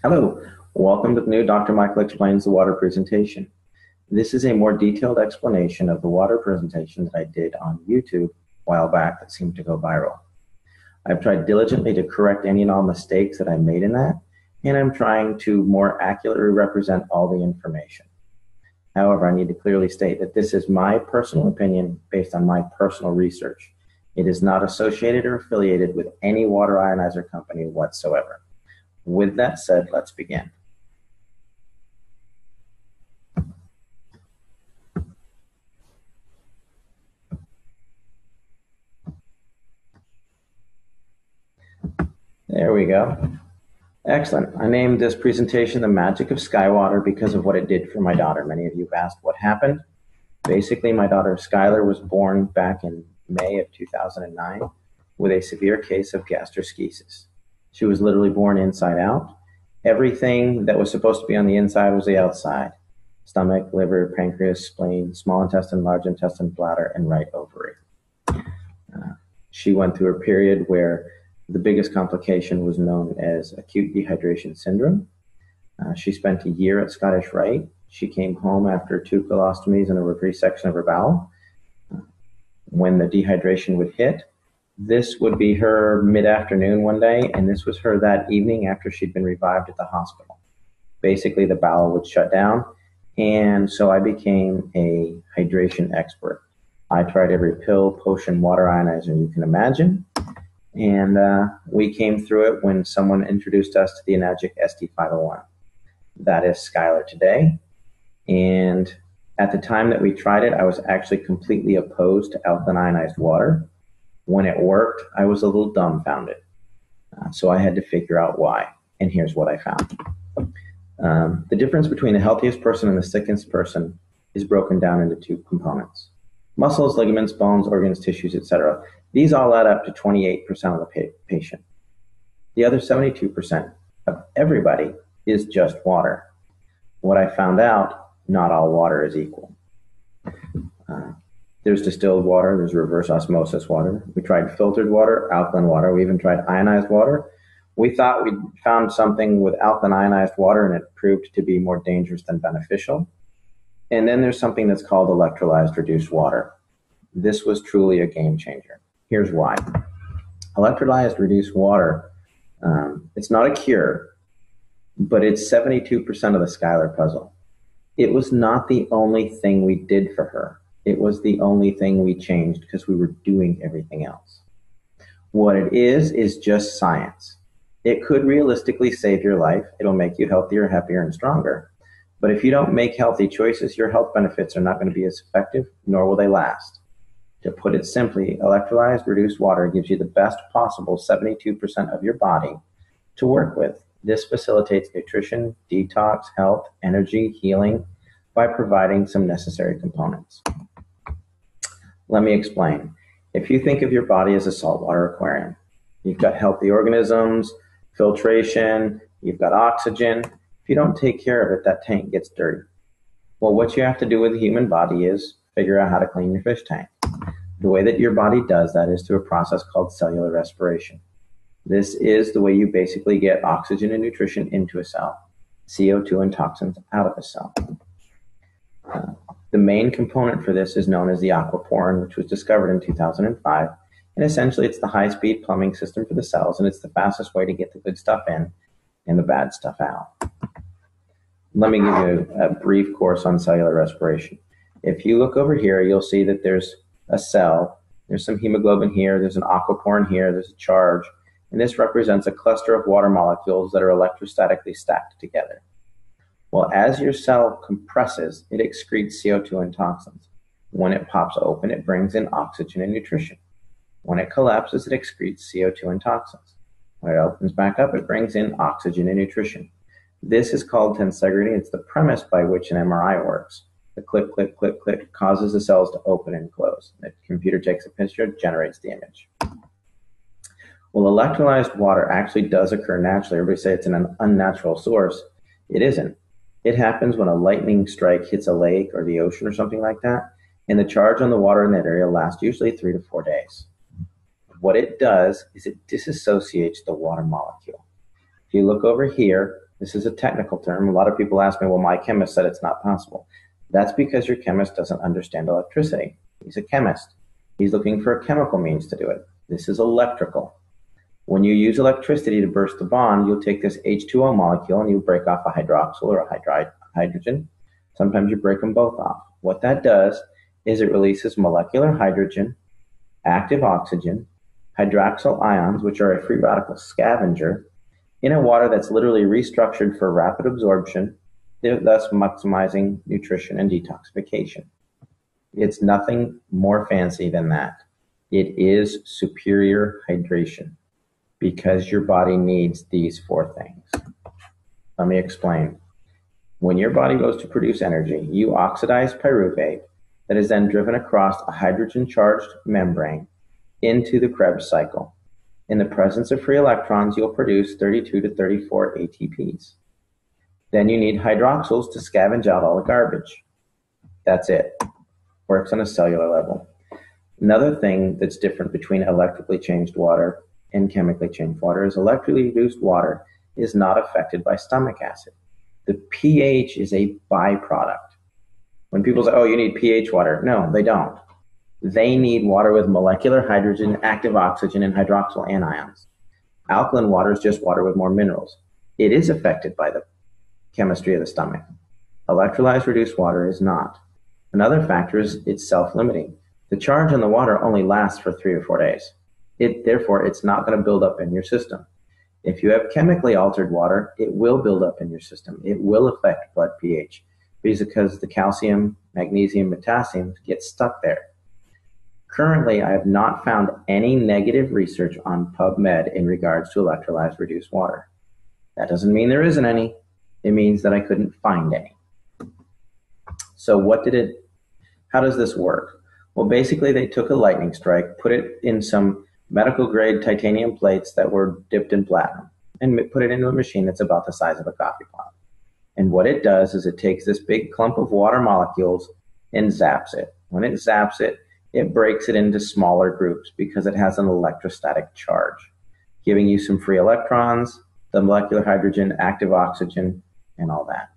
Hello, welcome to the new Dr. Michael Explains the Water presentation. This is a more detailed explanation of the water presentation that I did on YouTube a while back that seemed to go viral. I've tried diligently to correct any and all mistakes that I made in that, and I'm trying to more accurately represent all the information. However, I need to clearly state that this is my personal opinion based on my personal research. It is not associated or affiliated with any water ionizer company whatsoever. With that said, let's begin. There we go. Excellent. I named this presentation The Magic of Sky Water because of what it did for my daughter. Many of you have asked what happened. Basically, my daughter Skylar was born back in May of 2009 with a severe case of gastroschisis. She was literally born inside out. Everything that was supposed to be on the inside was the outside. Stomach, liver, pancreas, spleen, small intestine, large intestine, bladder, and right ovary. She went through a period where the biggest complication was known as acute dehydration syndrome. She spent a year at Scottish Rite. She came home after 2 colostomies and a resection of her bowel. When the dehydration would hit, this would be her mid-afternoon one day, and this was her that evening after she'd been revived at the hospital. Basically, the bowel would shut down, and so I became a hydration expert. I tried every pill, potion, water ionizer you can imagine, and we came through it when someone introduced us to the Enagic ST501. That is Skylar today, and at the time that we tried it, I was actually completely opposed to alkaline ionized water. When it worked, I was a little dumbfounded. So I had to figure out why, and here's what I found. The difference between the healthiest person and the sickest person is broken down into 2 components. Muscles, ligaments, bones, organs, tissues, etc. These all add up to 28% of the patient. The other 72% of everybody is just water. What I found out, not all water is equal. There's distilled water, there's reverse osmosis water. We tried filtered water, alkaline water, we even tried ionized water. We thought we'd found something with alkaline ionized water and it proved to be more dangerous than beneficial. And then there's something that's called electrolyzed reduced water. This was truly a game changer. Here's why. Electrolyzed reduced water, it's not a cure, but it's 72% of the Skylar puzzle. It was not the only thing we did for her. It was the only thing we changed because we were doing everything else. What it is just science. It could realistically save your life. It'll make you healthier, happier, and stronger. But if you don't make healthy choices, your health benefits are not going to be as effective, nor will they last. To put it simply, electrolyzed reduced water gives you the best possible 72% of your body to work with. This facilitates nutrition, detox, health, energy, healing by providing some necessary components. Let me explain. If you think of your body as a saltwater aquarium, you've got healthy organisms, filtration, you've got oxygen. If you don't take care of it, that tank gets dirty. Well, what you have to do with the human body is figure out how to clean your fish tank. The way that your body does that is through a process called cellular respiration. This is the way you basically get oxygen and nutrition into a cell, CO2 and toxins out of a cell. The main component for this is known as the aquaporin, which was discovered in 2005. And essentially, it's the high-speed plumbing system for the cells, and it's the fastest way to get the good stuff in and the bad stuff out. Let me give you a brief course on cellular respiration. If you look over here, you'll see that there's a cell. There's some hemoglobin here. There's an aquaporin here. There's a charge. And this represents a cluster of water molecules that are electrostatically stacked together. Well, as your cell compresses, it excretes CO2 and toxins. When it pops open, it brings in oxygen and nutrition. When it collapses, it excretes CO2 and toxins. When it opens back up, it brings in oxygen and nutrition. This is called tensegrity. It's the premise by which an MRI works. The click, click, click, click causes the cells to open and close. The computer takes a picture, generates the image. Well, electrolyzed water actually does occur naturally. Everybody say it's an unnatural source. It isn't. It happens when a lightning strike hits a lake or the ocean or something like that, and the charge on the water in that area lasts usually 3 to 4 days. What it does is it disassociates the water molecule. If you look over here, This is a technical term. A lot of people ask me, well, my chemist said it's not possible. That's because your chemist doesn't understand electricity. He's a chemist. He's looking for a chemical means to do it. This is electrical. When you use electricity to burst the bond, you'll take this H2O molecule and you break off a hydroxyl or a hydrogen. Sometimes you break them both off. What that does is it releases molecular hydrogen, active oxygen, hydroxyl ions, which are a free radical scavenger, in a water that's literally restructured for rapid absorption, thus maximizing nutrition and detoxification. It's nothing more fancy than that. It is superior hydration because your body needs these four things. Let me explain. When your body goes to produce energy, you oxidize pyruvate that is then driven across a hydrogen-charged membrane into the Krebs cycle. In the presence of free electrons, you'll produce 32 to 34 ATPs. Then you need hydroxyls to scavenge out all the garbage. That's it. Works on a cellular level. Another thing that's different between electrically changed water and chemically changed water is electrically reduced water is not affected by stomach acid. The pH is a byproduct. When people say, oh, you need pH water, no, they don't. They need water with molecular hydrogen, active oxygen, and hydroxyl anions. Alkaline water is just water with more minerals. It is affected by the chemistry of the stomach. Electrolyzed reduced water is not. Another factor is it's self-limiting. The charge on the water only lasts for 3 or 4 days. Therefore, it's not going to build up in your system. If you have chemically altered water, it will build up in your system. It will affect blood pH because the calcium, magnesium, potassium get stuck there. Currently, I have not found any negative research on PubMed in regards to electrolyzed reduced water. That doesn't mean there isn't any. It means that I couldn't find any. So how does this work? Well, basically they took a lightning strike, put it in some medical grade titanium plates that were dipped in platinum and put it into a machine that's about the size of a coffee pot. And what it does is it takes this big clump of water molecules and zaps it. When it zaps it, it breaks it into smaller groups because it has an electrostatic charge, giving you some free electrons, the molecular hydrogen, active oxygen, and all that.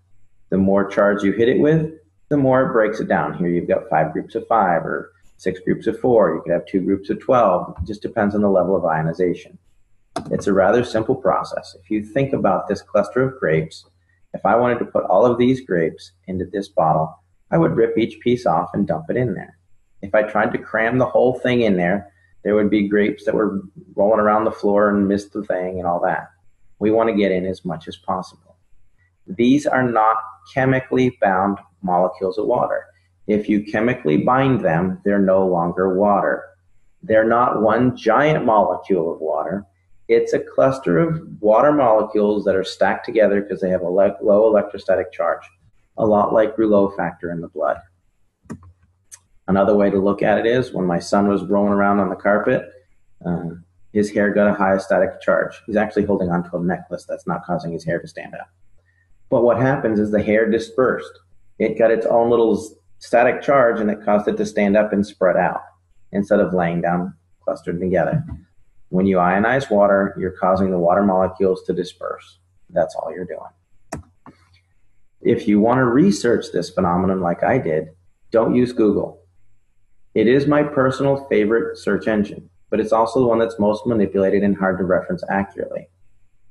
The more charge you hit it with, the more it breaks it down. Here you've got 5 groups of 5 or 6 groups of 4. You could have 2 groups of 12. It just depends on the level of ionization. It's a rather simple process. If you think about this cluster of grapes, if I wanted to put all of these grapes into this bottle, I would rip each piece off and dump it in there. If I tried to cram the whole thing in there, there would be grapes that were rolling around the floor and missed the thing and all that. We want to get in as much as possible. These are not chemically bound molecules of water. If you chemically bind them, they're no longer water. They're not one giant molecule of water. It's a cluster of water molecules that are stacked together because they have a low electrostatic charge, a lot like Rouleau factor in the blood. Another way to look at it is when my son was rolling around on the carpet, his hair got a high static charge. He's actually holding onto a necklace that's not causing his hair to stand up. But what happens is the hair dispersed. It got its own little static charge and it caused it to stand up and spread out instead of laying down clustered together. When you ionize water, you're causing the water molecules to disperse. That's all you're doing. If you want to research this phenomenon like I did, don't use Google. It is my personal favorite search engine, but it's also the one that's most manipulated and hard to reference accurately.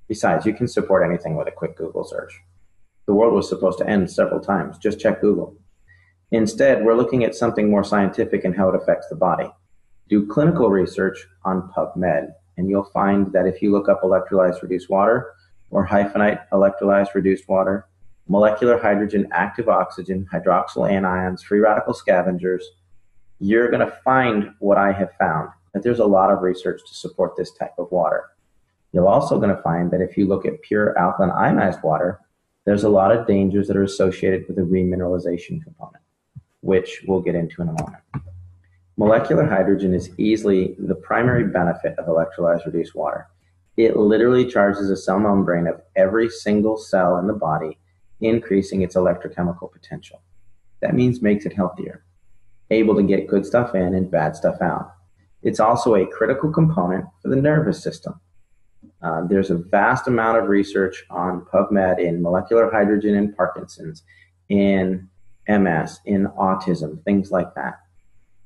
Besides, you can support anything with a quick Google search. The world was supposed to end several times. Just check Google. Instead, we're looking at something more scientific and how it affects the body. Do clinical research on PubMed, and you'll find that if you look up electrolyzed reduced water or hyphenate electrolyzed reduced water, molecular hydrogen, active oxygen, hydroxyl anions, free radical scavengers, you're going to find what I have found, that there's a lot of research to support this type of water. You're also going to find that if you look at pure alkaline ionized water, there's a lot of dangers that are associated with the remineralization component, which we'll get into in a moment. Molecular hydrogen is easily the primary benefit of electrolyzed reduced water. It literally charges the cell membrane of every single cell in the body, increasing its electrochemical potential. That means makes it healthier, able to get good stuff in and bad stuff out. It's also a critical component for the nervous system. There's a vast amount of research on PubMed in molecular hydrogen in Parkinson's, in MS, in autism, things like that.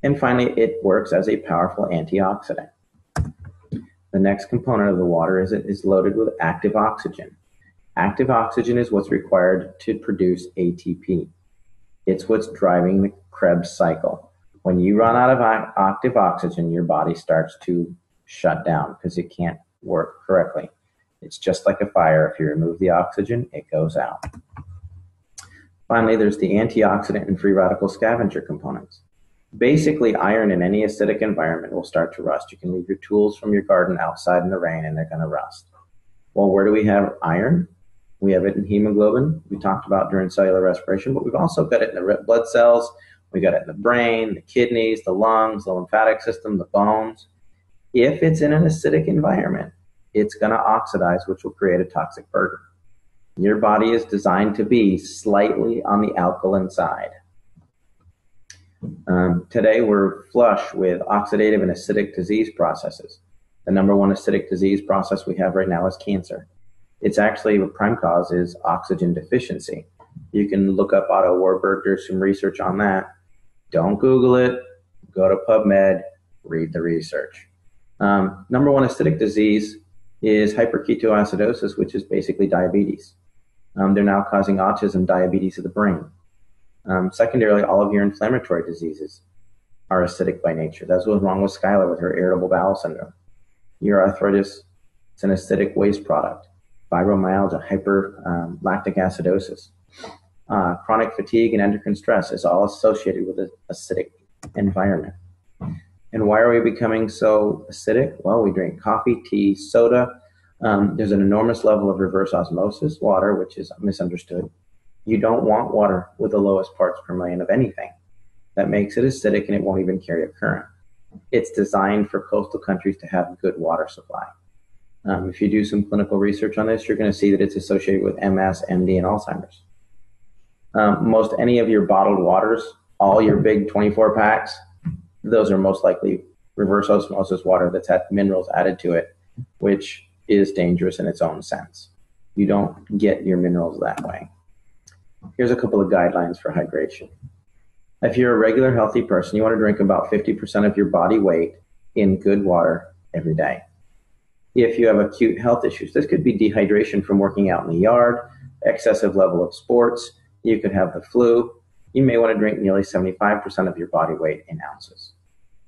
And finally, it works as a powerful antioxidant. The next component of the water is it is loaded with active oxygen. Active oxygen is what's required to produce ATP. It's what's driving the Krebs cycle. When you run out of active oxygen, your body starts to shut down because it can't work correctly. It's just like a fire. If you remove the oxygen, it goes out. Finally, there's the antioxidant and free radical scavenger components. Basically, iron in any acidic environment will start to rust. You can leave your tools from your garden outside in the rain and they're going to rust. Well, where do we have iron? We have it in hemoglobin, we talked about during cellular respiration, but we've also got it in the red blood cells. We got it in the brain, the kidneys, the lungs, the lymphatic system, the bones. If it's in an acidic environment, it's going to oxidize, which will create a toxic burden. Your body is designed to be slightly on the alkaline side. Today, we're flush with oxidative and acidic disease processes. The number one acidic disease process we have right now is cancer. It's actually, the prime cause is oxygen deficiency. You can look up Otto Warburg, there's some research on that. Don't Google it, go to PubMed, read the research. Number one acidic disease is hyperketoacidosis, which is basically diabetes. They're now causing autism, diabetes of the brain. Secondarily, all of your inflammatory diseases are acidic by nature. That's what's wrong with Skylar with her irritable bowel syndrome. Your arthritis, it's an acidic waste product. Fibromyalgia, hyperlactic acidosis. Chronic fatigue and endocrine stress is all associated with an acidic environment. And why are we becoming so acidic? Well, we drink coffee, tea, soda. There's an enormous level of reverse osmosis, water, which is misunderstood. You don't want water with the lowest parts per million of anything. That makes it acidic and it won't even carry a current. It's designed for coastal countries to have good water supply. If you do some clinical research on this, you're going to see that it's associated with MS, MD, and Alzheimer's. Most any of your bottled waters, all your big 24 packs, those are most likely reverse osmosis water that's had minerals added to it, which is dangerous in its own sense. You don't get your minerals that way. Here's a couple of guidelines for hydration. If you're a regular healthy person, you want to drink about 50% of your body weight in good water every day. If you have acute health issues, this could be dehydration from working out in the yard, excessive level of sports, you could have the flu. You may want to drink nearly 75% of your body weight in ounces.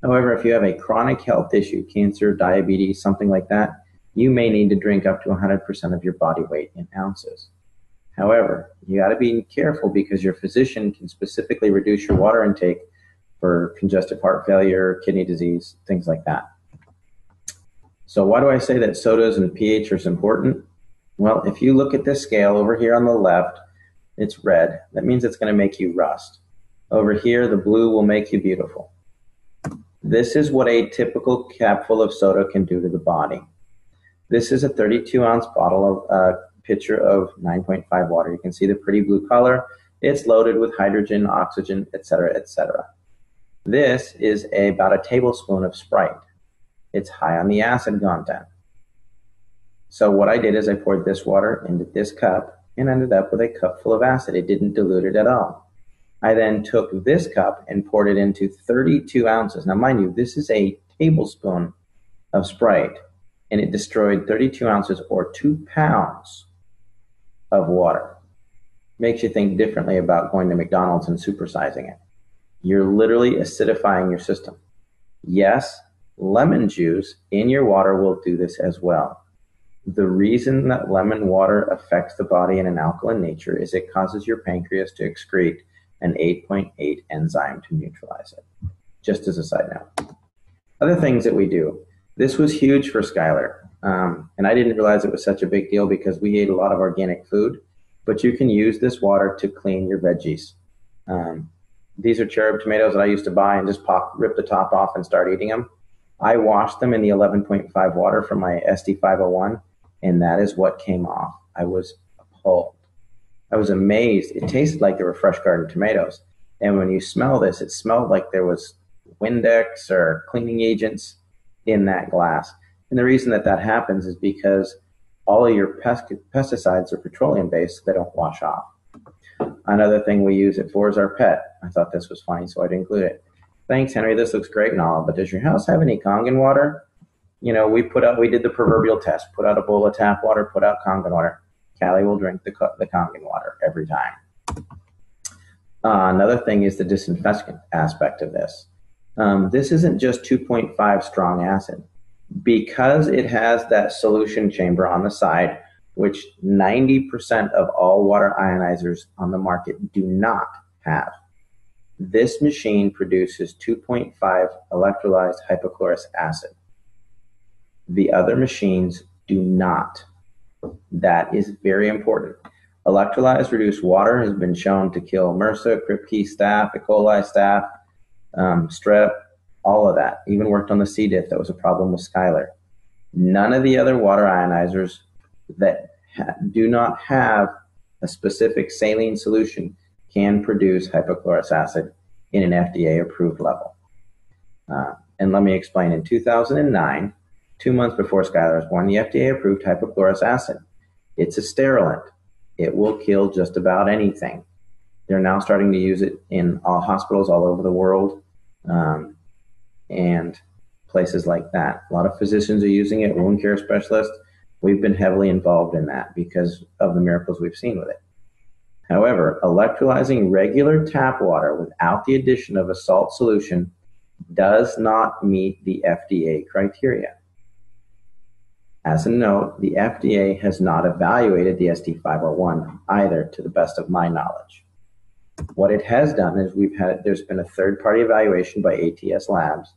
However, if you have a chronic health issue, cancer, diabetes, something like that, you may need to drink up to 100% of your body weight in ounces. However, you got to be careful because your physician can specifically reduce your water intake for congestive heart failure, kidney disease, things like that. So why do I say that sodas and pH are important? Well, if you look at this scale over here on the left, it's red. That means it's going to make you rust. Over here, the blue will make you beautiful. This is what a typical capful of soda can do to the body. This is a 32-ounce bottle of pitcher of 9.5 water. You can see the pretty blue color. It's loaded with hydrogen, oxygen, etc., etc. This is about a tablespoon of Sprite. It's high on the acid content. So what I did is I poured this water into this cup and ended up with a cup full of acid. It didn't dilute it at all. I then took this cup and poured it into 32 ounces. Now, mind you, this is a tablespoon of Sprite, and it destroyed 32 ounces or 2 pounds of water. Makes you think differently about going to McDonald's and supersizing it. You're literally acidifying your system. Yes, lemon juice in your water will do this as well. The reason that lemon water affects the body in an alkaline nature is it causes your pancreas to excrete an 8.8 enzyme to neutralize it. Just as a side note. Other things that we do. This was huge for Skylar. And I didn't realize it was such a big deal because we ate a lot of organic food. But you can use this water to clean your veggies. These are cherub tomatoes that I used to buy and just rip the top off and start eating them. I washed them in the 11.5 water from my SD501, and that is what came off. I was appalled. I was amazed. It tasted like they were fresh garden tomatoes. And when you smell this, it smelled like there was Windex or cleaning agents in that glass. And the reason that that happens is because all of your pesticides are petroleum based, so they don't wash off. Another thing we use it for is our pet. I thought this was funny, so I'd include it. Thanks, Henry. This looks great and all, but does your house have any Kangen water? You know, we did the proverbial test, put out a bowl of tap water, put out Kangen water. Callie will drink the Kangen water every time. Another thing is the disinfectant aspect of this. This isn't just 2.5 strong acid. Because it has that solution chamber on the side, which 90% of all water ionizers on the market do not have. This machine produces 2.5 electrolyzed hypochlorous acid. The other machines do not. That is very important. Electrolyzed reduced water has been shown to kill MRSA, Kripke staph, E. coli staph, strep, all of that. Even worked on the C. diff. That was a problem with Skylar. None of the other water ionizers that do not have a specific saline solution can produce hypochlorous acid in an FDA-approved level. And let me explain. In 2009, 2 months before Skylar was born, the FDA approved hypochlorous acid. It's a sterilant. It will kill just about anything. They're now starting to use it in all hospitals all over the world and places like that. A lot of physicians are using it, wound care specialists. We've been heavily involved in that because of the miracles we've seen with it. However, electrolyzing regular tap water without the addition of a salt solution does not meet the FDA criteria. As a note, the FDA has not evaluated the SD501 either, to the best of my knowledge. What it has done is there's been a third-party evaluation by ATS Labs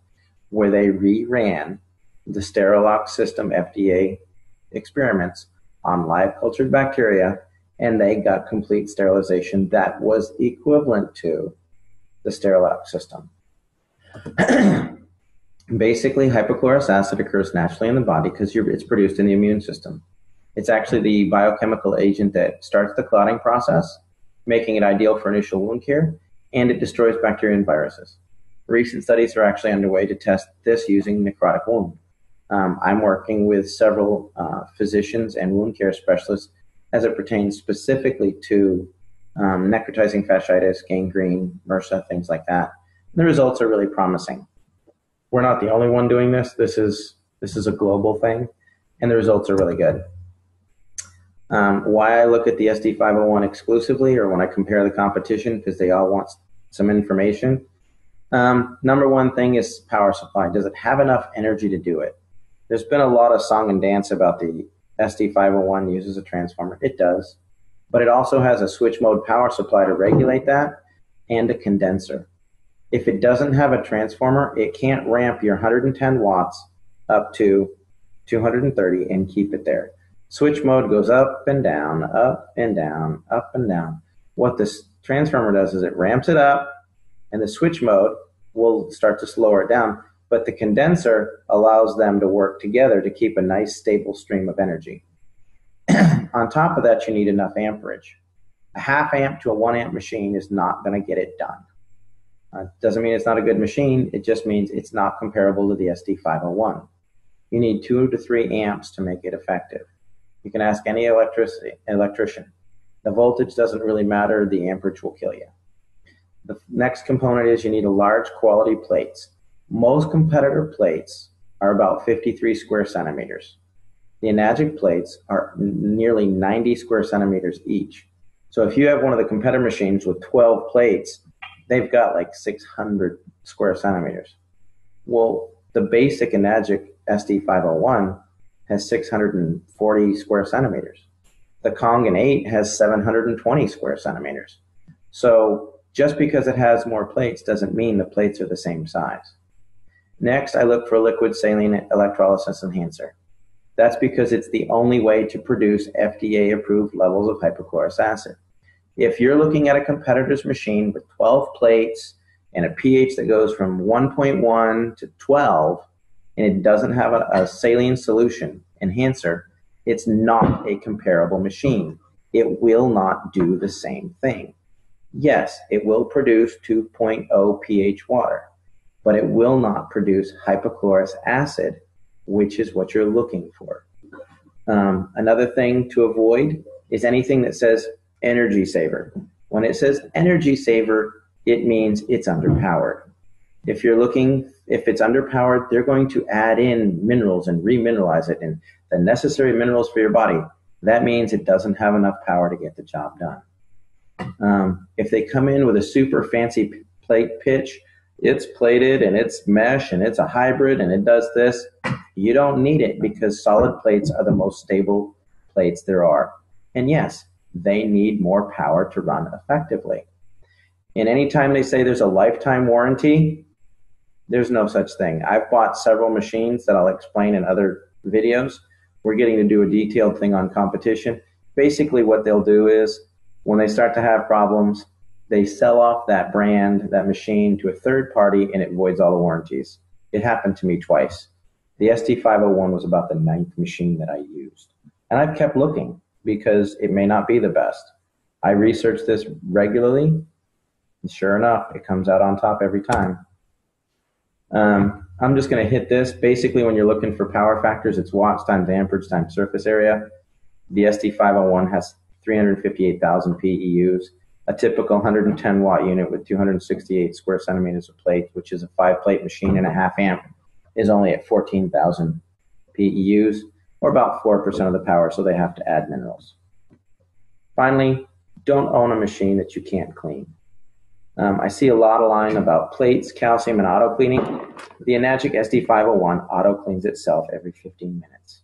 where they reran the Sterilox system FDA experiments on live cultured bacteria, and they got complete sterilization that was equivalent to the Sterilox system. Basically, hypochlorous acid occurs naturally in the body because it's produced in the immune system. It's actually the biochemical agent that starts the clotting process, making it ideal for initial wound care, and it destroys bacteria and viruses. Recent studies are actually underway to test this using necrotic wound. I'm working with several physicians and wound care specialists as it pertains specifically to necrotizing fasciitis, gangrene, MRSA, things like that. And the results are really promising. We're not the only one doing this. This is a global thing, and the results are really good. Why I look at the SD501 exclusively, or when I compare the competition, because they all want some information. Number one thing is power supply. Does it have enough energy to do it? There's been a lot of song and dance about the SD501 uses a transformer. It does, but it also has a switch mode power supply to regulate that and a condenser. If it doesn't have a transformer, it can't ramp your 110 watts up to 230 and keep it there. Switch mode goes up and down, up and down, up and down. What this transformer does is it ramps it up, and the switch mode will start to slow it down, but the condenser allows them to work together to keep a nice stable stream of energy. On top of that, you need enough amperage. A half amp to a 1 amp machine is not going to get it done. Doesn't mean it's not a good machine. It just means it's not comparable to the SD501. You need 2 to 3 amps to make it effective. You can ask any electrician. The voltage doesn't really matter. The amperage will kill you. The next component is you need a large quality plates. Most competitor plates are about 53 square centimeters. The Enagic plates are nearly 90 square centimeters each. So if you have one of the competitor machines with 12 plates, they've got like 600 square centimeters. Well, the basic Enagic SD501 has 640 square centimeters. The Kangen 8 has 720 square centimeters. So just because it has more plates doesn't mean the plates are the same size. Next, I look for a liquid saline electrolysis enhancer. That's because it's the only way to produce FDA-approved levels of hypochlorous acid. If you're looking at a competitor's machine with 12 plates and a pH that goes from 1.1 to 12, and it doesn't have a saline solution enhancer, it's not a comparable machine. It will not do the same thing. Yes, it will produce 2.0 pH water, but it will not produce hypochlorous acid which is what you're looking for. Another thing to avoid is anything that says energy saver. When it says energy saver, it means it's underpowered. If it's underpowered, they're going to add in minerals and remineralize it and the necessary minerals for your body. That means it doesn't have enough power to get the job done. If they come in with a super fancy plate pitch, it's plated and it's mesh and it's a hybrid and it does this, you don't need it because solid plates are the most stable plates there are. And yes, they need more power to run effectively. And anytime they say there's a lifetime warranty, there's no such thing. I've bought several machines that I'll explain in other videos. We're getting to do a detailed thing on competition. Basically what they'll do is when they start to have problems, they sell off that brand, that machine to a third party and it voids all the warranties. It happened to me twice. The ST501 was about the 9th machine that I used. And I've kept looking because it may not be the best. I research this regularly, and sure enough, it comes out on top every time. I'm just going to hit this. Basically, when you're looking for power factors, it's watts times amperage times surface area. The ST501 has 358,000 PEUs. A typical 110 watt unit with 268 square centimeters of plate, which is a 5-plate machine and a half amp, is only at 14,000 PEUs, or about 4% of the power, so they have to add minerals. Finally, don't own a machine that you can't clean. I see a lot of line about plates, calcium, and auto cleaning. The Enagic SD501 auto cleans itself every 15 minutes.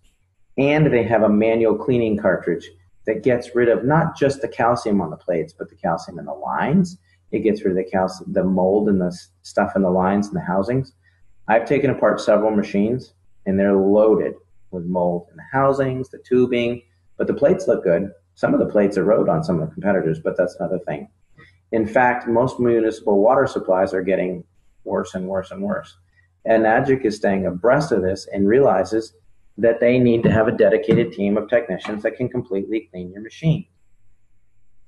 And they have a manual cleaning cartridge that gets rid of not just the calcium on the plates, but the calcium in the lines. It gets rid of the calcium, the mold and the stuff in the lines and the housings. I've taken apart several machines, and they're loaded with mold in the housings, the tubing, but the plates look good. Some of the plates erode on some of the competitors, but that's another thing. In fact, most municipal water supplies are getting worse and worse and worse. And Enagic is staying abreast of this and realizes that they need to have a dedicated team of technicians that can completely clean your machine.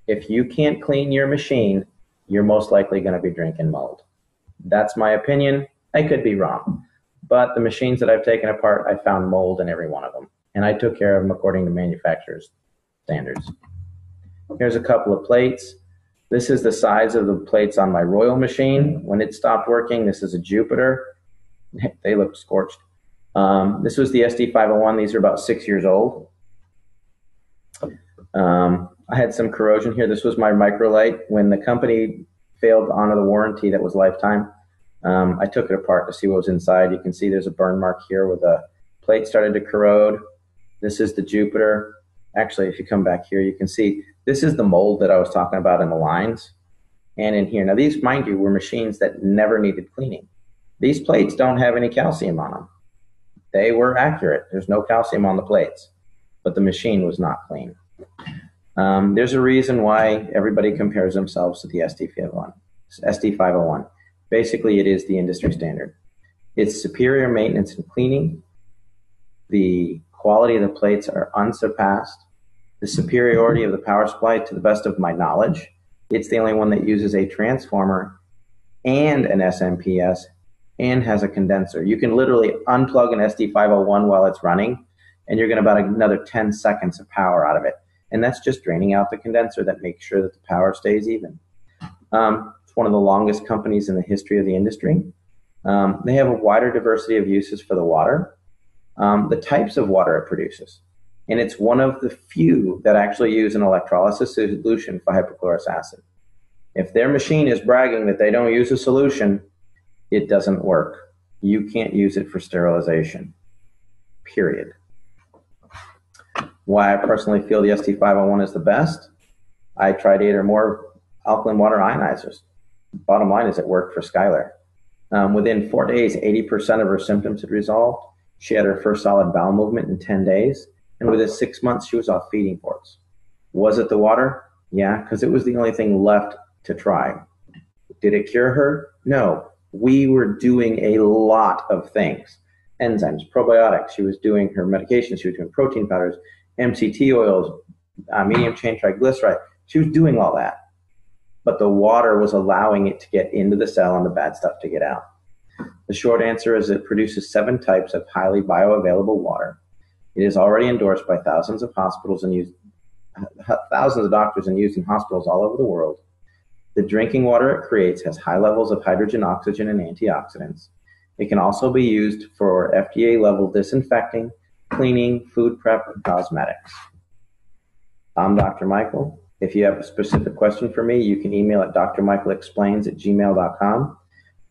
If you can't clean your machine, you're most likely going to be drinking mold. That's my opinion. I could be wrong. But the machines that I've taken apart, I found mold in every one of them. And I took care of them according to manufacturer's standards. Here's a couple of plates. This is the size of the plates on my Royal machine. When it stopped working, this is a Jupiter. They look scorched. This was the SD501. These are about 6 years old. I had some corrosion here. This was my microlight. When the company failed to honor the warranty that was lifetime, I took it apart to see what was inside. You can see there's a burn mark here where the plate started to corrode. This is the Jupiter. Actually, if you come back here, you can see this is the mold that I was talking about in the lines and in here. Now, these, mind you, were machines that never needed cleaning. These plates don't have any calcium on them. They were accurate. There's no calcium on the plates, but the machine was not clean. There's a reason why everybody compares themselves to the SD501. Basically, it is the industry standard. It's superior maintenance and cleaning. The quality of the plates are unsurpassed. The superiority of the power supply, to the best of my knowledge, it's the only one that uses a transformer and an SMPS and has a condenser. You can literally unplug an SD501 while it's running, and you're getting about another 10 seconds of power out of it. And that's just draining out the condenser that makes sure that the power stays even. It's one of the longest companies in the history of the industry. They have a wider diversity of uses for the water, the types of water it produces. And it's one of the few that actually use an electrolysis solution for hypochlorous acid. If their machine is bragging that they don't use a solution, it doesn't work. You can't use it for sterilization, period. Why I personally feel the ST501 is the best, I tried 8 or more alkaline water ionizers. Bottom line is it worked for Skylar. Within 4 days, 80% of her symptoms had resolved. She had her first solid bowel movement in 10 days. And within 6 months, she was off feeding ports. Was it the water? Yeah, because it was the only thing left to try. Did it cure her? No. We were doing a lot of things. Enzymes, probiotics. She was doing her medications. She was doing protein powders, MCT oils, medium chain triglyceride. She was doing all that. But the water was allowing it to get into the cell and the bad stuff to get out. The short answer is it produces 7 types of highly bioavailable water. It is already endorsed by thousands of hospitals and used thousands of doctors and used in hospitals all over the world. The drinking water it creates has high levels of hydrogen, oxygen, and antioxidants. It can also be used for FDA-level disinfecting, cleaning, food prep, and cosmetics. I'm Dr. Michael. If you have a specific question for me, you can email at drmichaelexplains@gmail.com.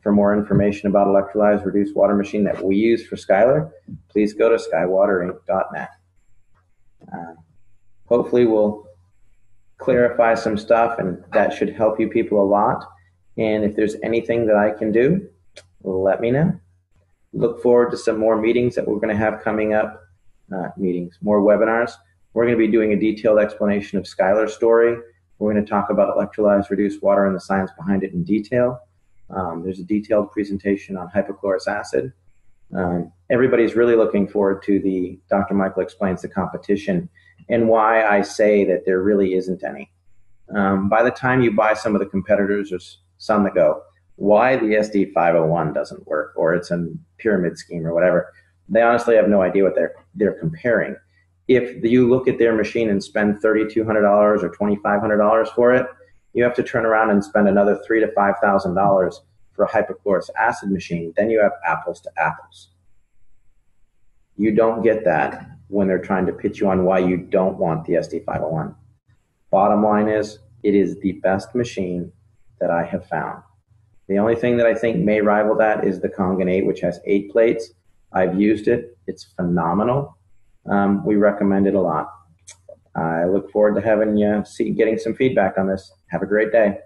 For more information about electrolyzed reduced water machine that we use for Skylar, please go to skywaterinc.net. Hopefully we'll clarify some stuff, and that should help you people a lot. And if there's anything that I can do, let me know. Look forward to some more meetings that we're going to have coming up, more webinars. We're going to be doing a detailed explanation of Skylar's story. We're going to talk about electrolyzed reduced water and the science behind it in detail. There's a detailed presentation on hypochlorous acid. Everybody's really looking forward to the Dr. Michael Explains the competition and why I say that there really isn't any. By the time you buy some of the competitors, there's some that go, why the SD501 doesn't work, or it's a pyramid scheme or whatever. They honestly have no idea what they're comparing. If you look at their machine and spend $3,200 or $2,500 for it, you have to turn around and spend another $3,000 to $5,000 for a hypochlorous acid machine. Then you have apples to apples. You don't get that when they're trying to pitch you on why you don't want the SD501. Bottom line is, it is the best machine that I have found. The only thing that I think may rival that is the Kangen 8, which has 8 plates. I've used it. It's phenomenal. We recommend it a lot. I look forward to having you getting some feedback on this. Have a great day.